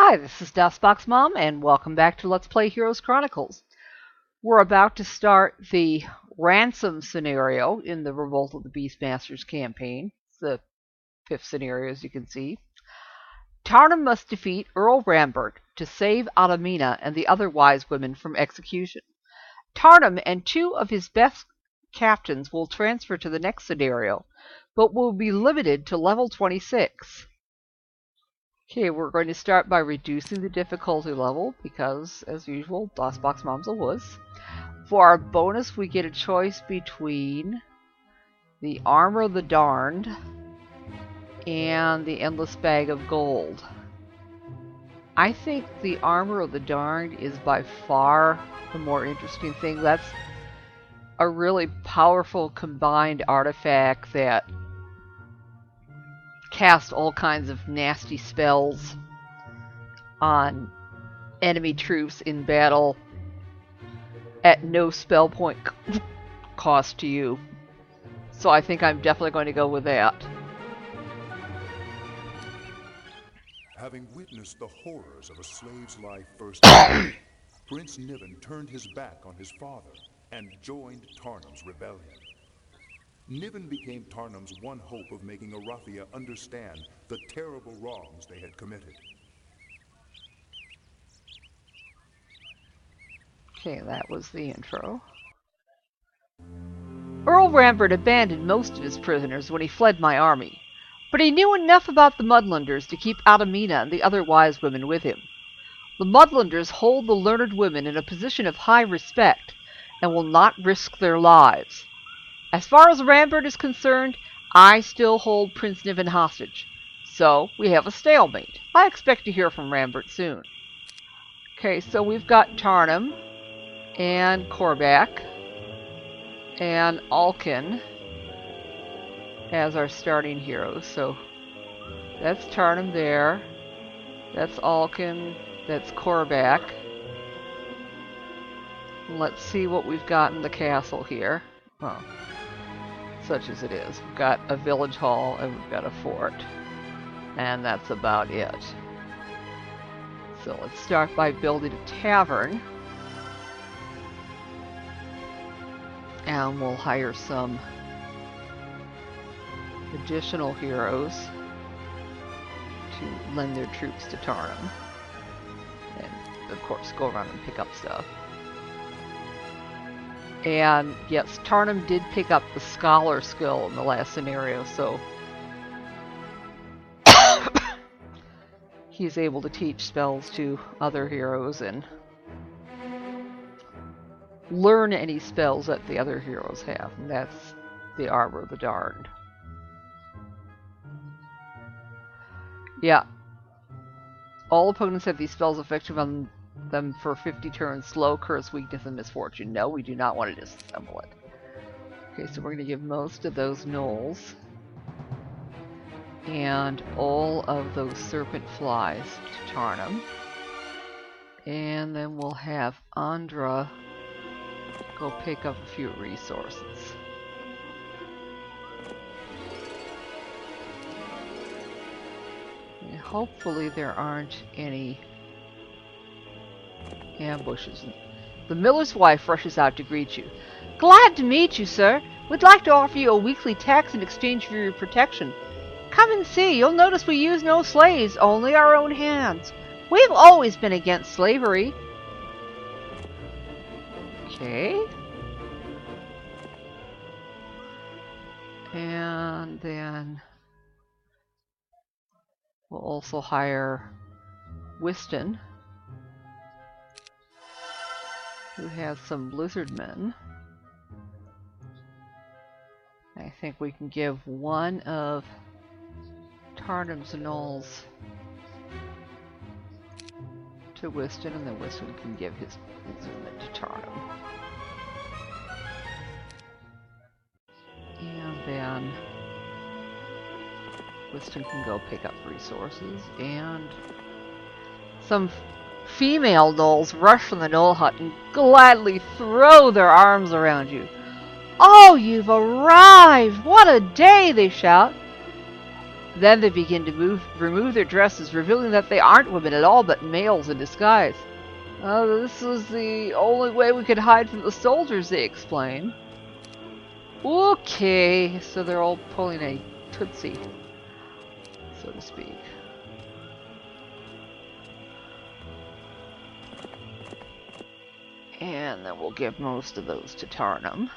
Hi, this is DOSBox Mom, and welcome back to Let's Play Heroes Chronicles. We're about to start the ransom scenario in the Revolt of the Beastmasters campaign. It's the 5th scenario, as you can see. Tarnum must defeat Earl Rambert to save Adamina and the other wise women from execution. Tarnum and 2 of his best captains will transfer to the next scenario, but will be limited to level 26. Okay, we're going to start by reducing the difficulty level because, as usual, DOSBox Mom's a wuss. For our bonus, we get a choice between the Armor of the Darned and the Endless Bag of Gold. I think the Armor of the Darned is by far the more interesting thing. That's a really powerful combined artifact that cast all kinds of nasty spells on enemy troops in battle at no spell point cost to you. So I think I'm definitely going to go with that. Having witnessed the horrors of a slave's life firsthand, Prince Niven turned his back on his father and joined Tarnum's rebellion. Niven became Tarnum's one hope of making Erathian understand the terrible wrongs they had committed. Okay, that was the intro. Earl Rambert abandoned most of his prisoners when he fled my army, but he knew enough about the Mudlanders to keep Adamina and the other wise women with him. The Mudlanders hold the learned women in a position of high respect and will not risk their lives. As far as Rambert is concerned, I still hold Prince Niven hostage. So, we have a stalemate. I expect to hear from Rambert soon. Okay, so we've got Tarnum, and Korvac, and Alkin as our starting heroes. So, that's Tarnum there. That's Alkin. That's Korvac. Let's see what we've got in the castle here. Oh. Such as it is. We've got a village hall and we've got a fort. And that's about it. So let's start by building a tavern. And we'll hire some additional heroes to lend their troops to Tarnum. And of course go around and pick up stuff. And yes, Tarnum did pick up the Scholar skill in the last scenario, so he's able to teach spells to other heroes and learn any spells that the other heroes have, and that's the Armor of the Darned. Yeah. All opponents have these spells effective on them for 50 turns. Slow, curse, weakness, and misfortune. No, we do not want to disassemble it. Okay, so we're going to give most of those gnolls and all of those serpent flies to Tarnum. And then we'll have Andra go pick up a few resources. And hopefully there aren't any ambushes. The miller's wife rushes out to greet you. Glad to meet you, sir. We'd like to offer you a weekly tax in exchange for your protection. Come and see. You'll notice we use no slaves, only our own hands. We've always been against slavery. Okay. And then we'll also hire Whiston, who has some lizard men. I think we can give one of Tarnum's gnolls to Whiston, and then Whiston can give his lizard men to Tarnum. And then Whiston can go pick up resources, and some female gnolls rush from the gnoll hut and gladly throw their arms around you. Oh, you've arrived! What a day! They shout. Then they begin to remove their dresses, revealing that they aren't women at all, but males in disguise. This is the only way we could hide from the soldiers, they explain. Okay, so they're all pulling a tootsie, so to speak. And then we'll give most of those to Tarnum.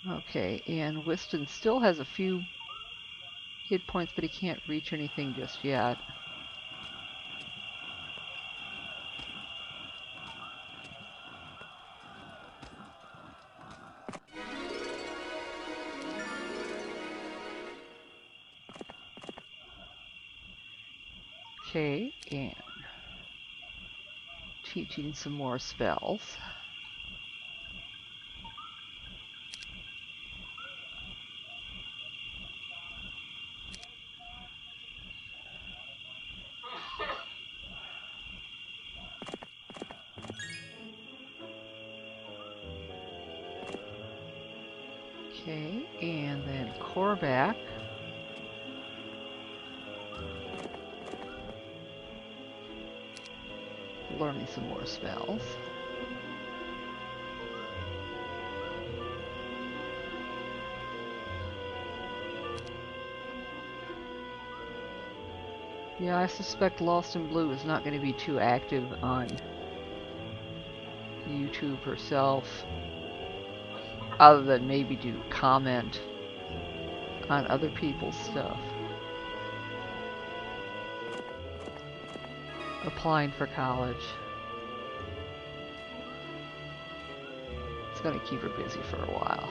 Okay, and Whiston still has a few hit points, but he can't reach anything just yet. Okay, and teaching some more spells. Okay, and then Korvac. Learning some more spells. Yeah, I suspect Lost in Blue is not going to be too active on YouTube herself, other than maybe do comment on other people's stuff. Applying for college. It's going to keep her busy for a while.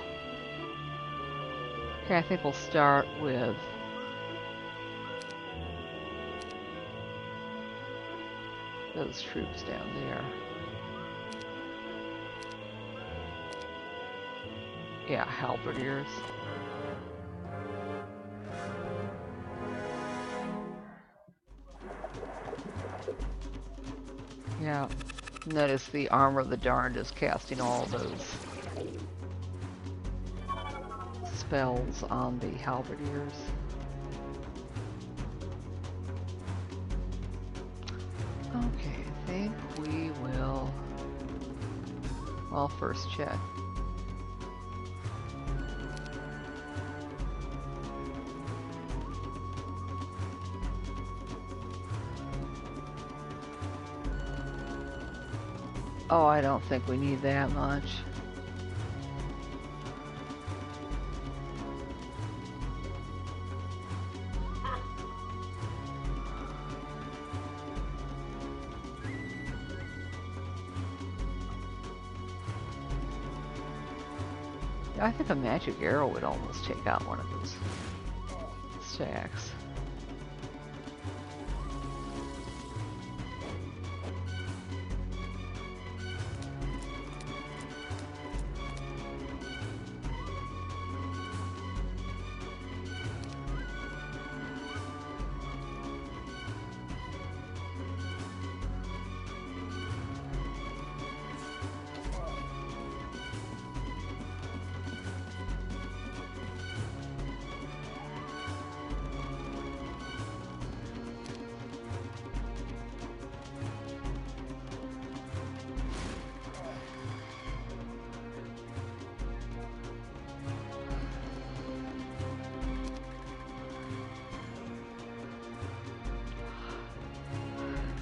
Okay, I think we'll start with those troops down there. Yeah, halberdiers. Yeah, notice the Armor of the Darned is casting all those spells on the halberdiers. Okay, I think we will... Well, first check. Oh, I don't think we need that much. I think a magic arrow would almost take out one of those stacks.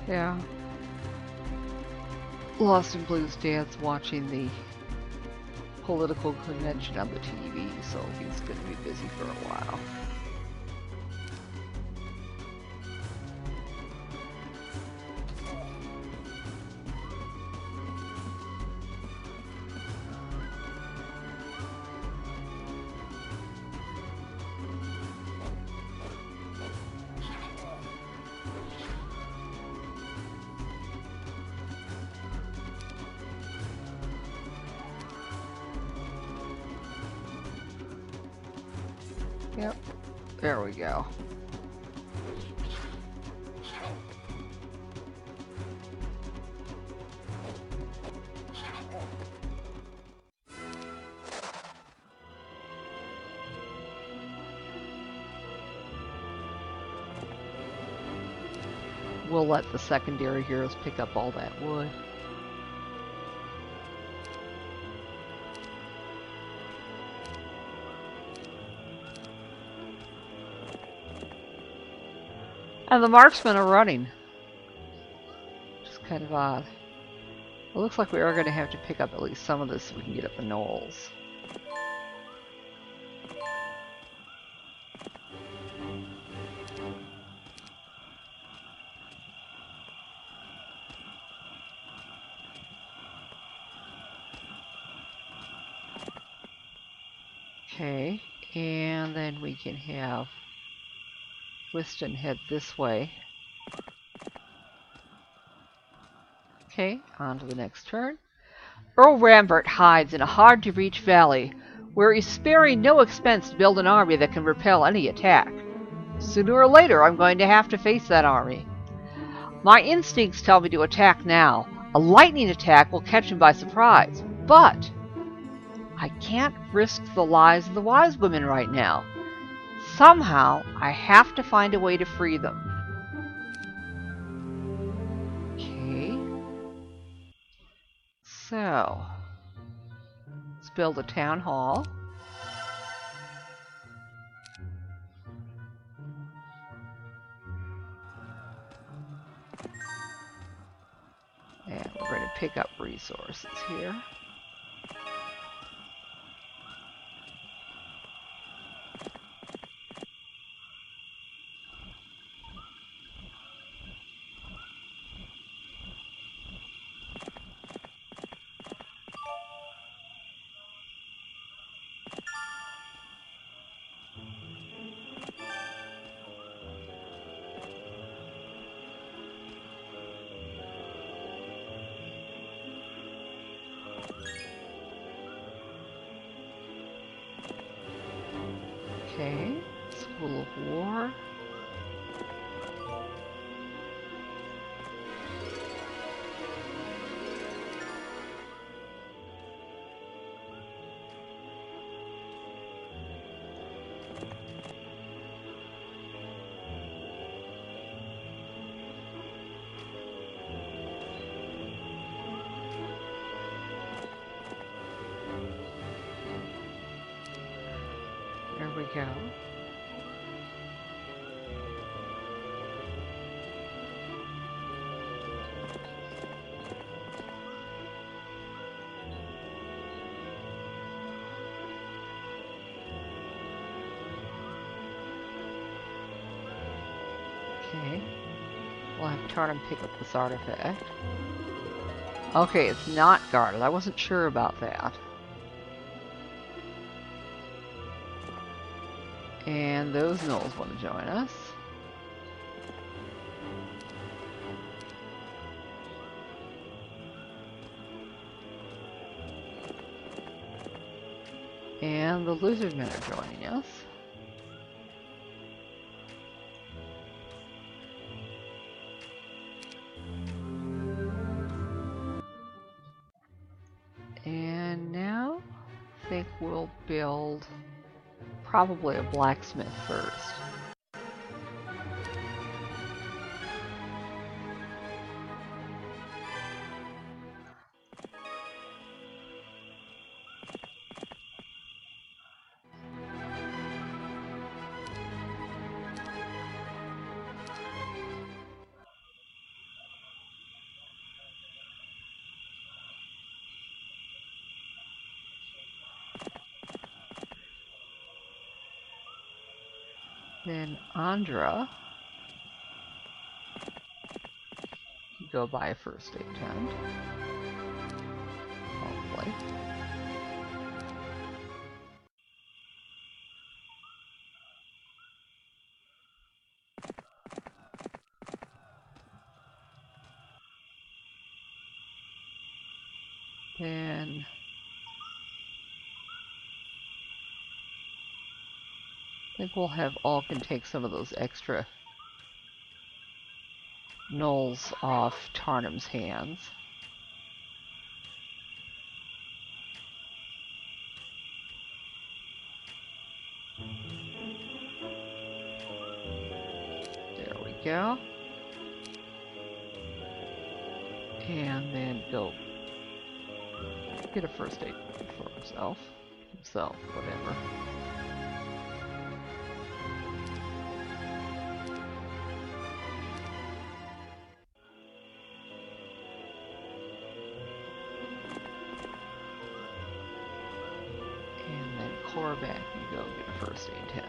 Yeah. Lost in Blue's dad's watching the political convention on the TV, so he's going to be busy for a while. Yep, there we go. we'll let the secondary heroes pick up all that wood. And the marksmen are running. Which is kind of odd. It looks like we are going to have to pick up at least some of this so we can get up the knolls. Okay, and then we can have Whiston head this way. Okay, on to the next turn. Earl Rambert hides in a hard-to-reach valley, where he's sparing no expense to build an army that can repel any attack. Sooner or later, I'm going to have to face that army. My instincts tell me to attack now. A lightning attack will catch him by surprise, but I can't risk the lives of the wisewomen right now. Somehow, I have to find a way to free them. Okay. So, let's build a town hall. And we're going to pick up resources here. Okay, School of War. There we go. Okay. We'll have Tarnum pick up this artifact. Okay, it's not guarded. I wasn't sure about that. And those gnolls want to join us. And the lizard men are joining us. And now I think we'll build probably a blacksmith first. Then Andra can go buy a first aid tent. Hopefully. Then I think we'll have Alkin take some of those extra gnolls off Tarnum's hands. There we go. And then go get a first aid for himself. Whatever. And then core back and go get a first aid tent.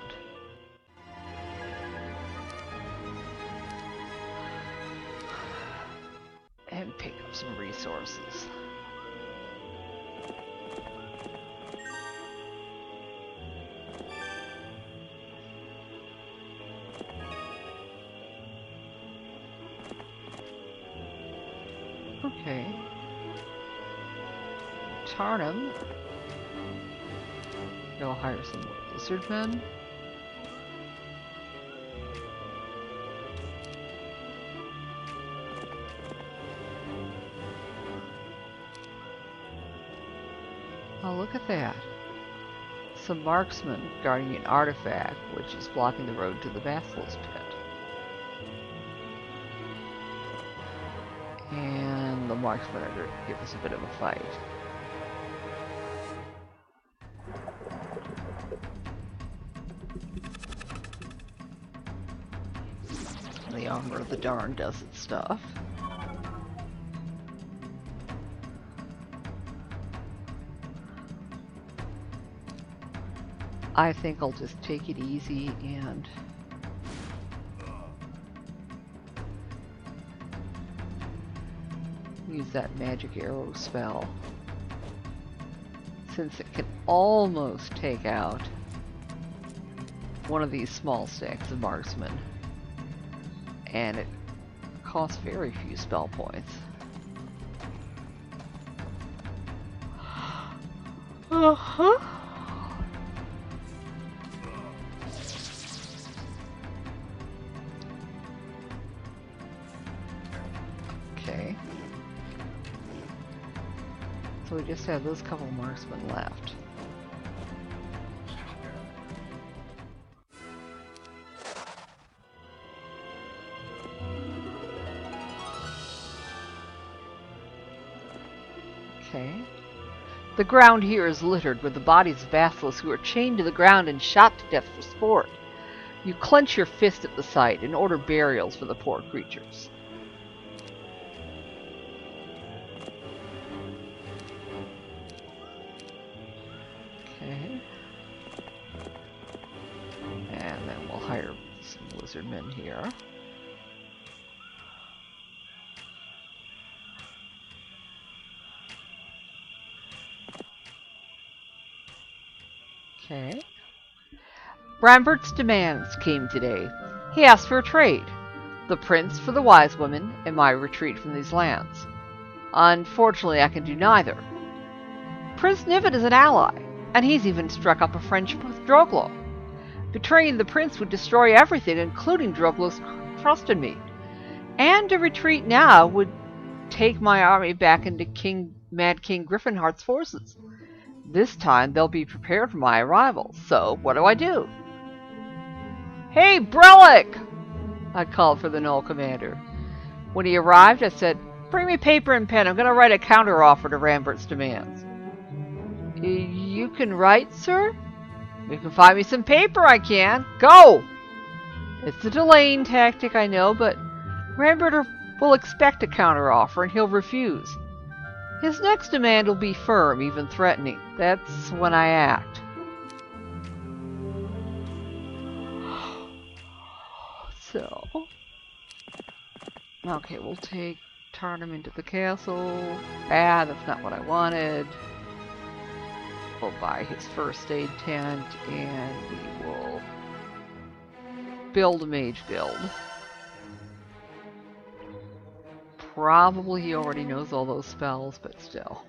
And pick up some resources. Okay. Tarnum. Go hire some lizard men. Oh, look at that. Some marksmen guarding an artifact which is blocking the road to the Basilisk pit. And the marksmen are going to give us a bit of a fight. The armor of the darn does its stuff. I think I'll just take it easy and use that magic arrow spell, since it can almost take out one of these small stacks of marksmen, and it costs very few spell points. Okay. So we just have those couple marksmen left. Okay. The ground here is littered with the bodies of basilisks who are chained to the ground and shot to death for sport. You clench your fist at the sight and order burials for the poor creatures. Okay. And then we'll hire some lizard men here. Okay. Rambert's demands came today. He asked for a trade. The prince for the wisewomen and my retreat from these lands. Unfortunately, I can do neither. Prince Niven is an ally, and he's even struck up a friendship with Droglo. Betraying the prince would destroy everything, including Droglo's trust in me. And to retreat now would take my army back into Mad King Griffinheart's forces. This time they'll be prepared for my arrival, so what do? Hey, Brelic! I called for the Knoll commander. When he arrived, I said, bring me paper and pen. I'm going to write a counter-offer to Rambert's demands. You can write, sir? You can find me some paper, I can. Go! It's a delaying tactic, I know, but Rambert will expect a counter-offer and he'll refuse. His next demand will be firm, even threatening. That's when I act. So... okay, we'll take Tarnum into the castle. Ah, that's not what I wanted. We'll buy his first aid tent, and we will build a mage build. Probably he already knows all those spells, but still.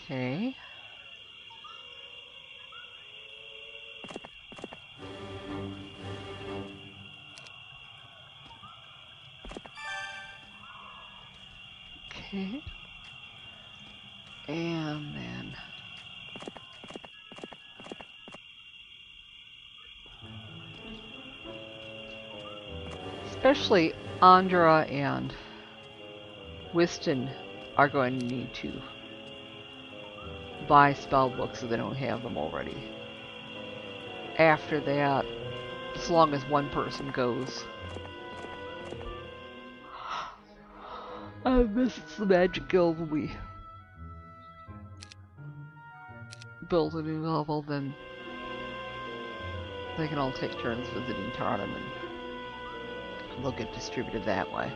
Okay. Okay. And then especially Andra and Whiston are going to need to buy spell books if they don't have them already. After that, as long as one person goes, visits the Magic Guild when we build a new level, then they can all take turns visiting Tarnum and they'll get distributed that way.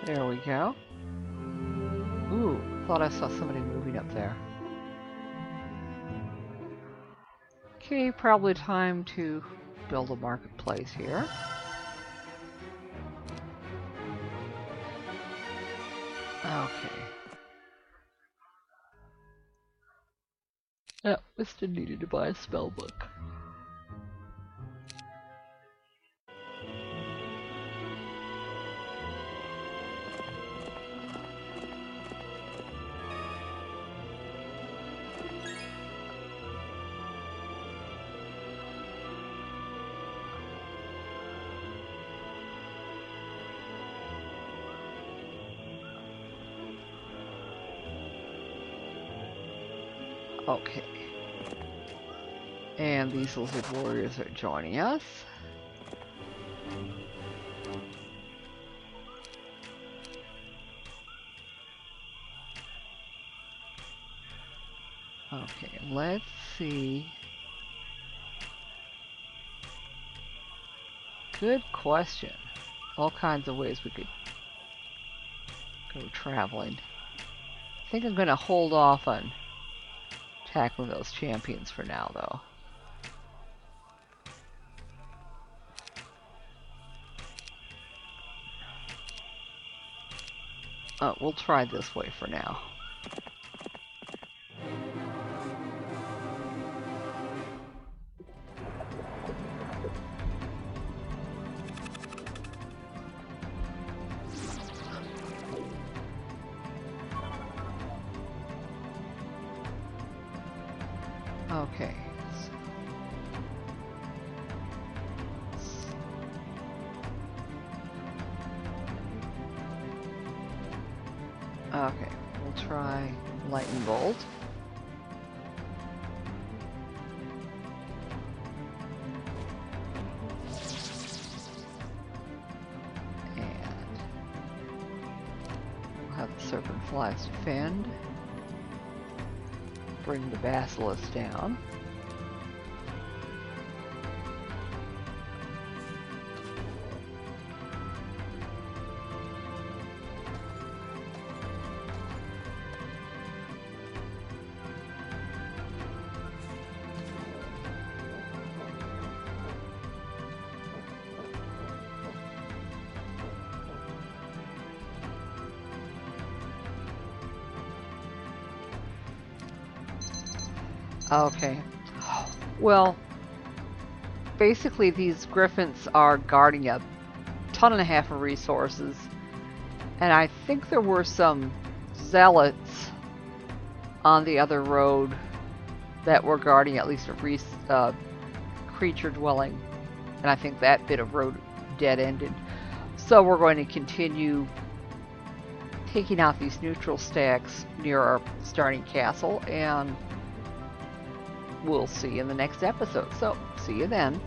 There we go. Ooh, thought I saw somebody moving up there. Okay, probably time to build a marketplace here. Okay. Yeah, we still needed to buy a spell book. Okay. And these lizard warriors are joining us. Okay, let's see. Good question. All kinds of ways we could go traveling. I think I'm going to hold off on tackling those champions for now, though. We'll try this way for now. Okay. Okay, we'll try Lightning Bolt. And we'll have the Serpent Flies defend. Bring the Basilisk down. Okay. Well, basically these griffins are guarding a ton and a half of resources, and I think there were some zealots on the other road that were guarding at least a creature dwelling, and I think that bit of road dead-ended. So we're going to continue taking out these neutral stacks near our starting castle, and we'll see you in the next episode. So, see you then.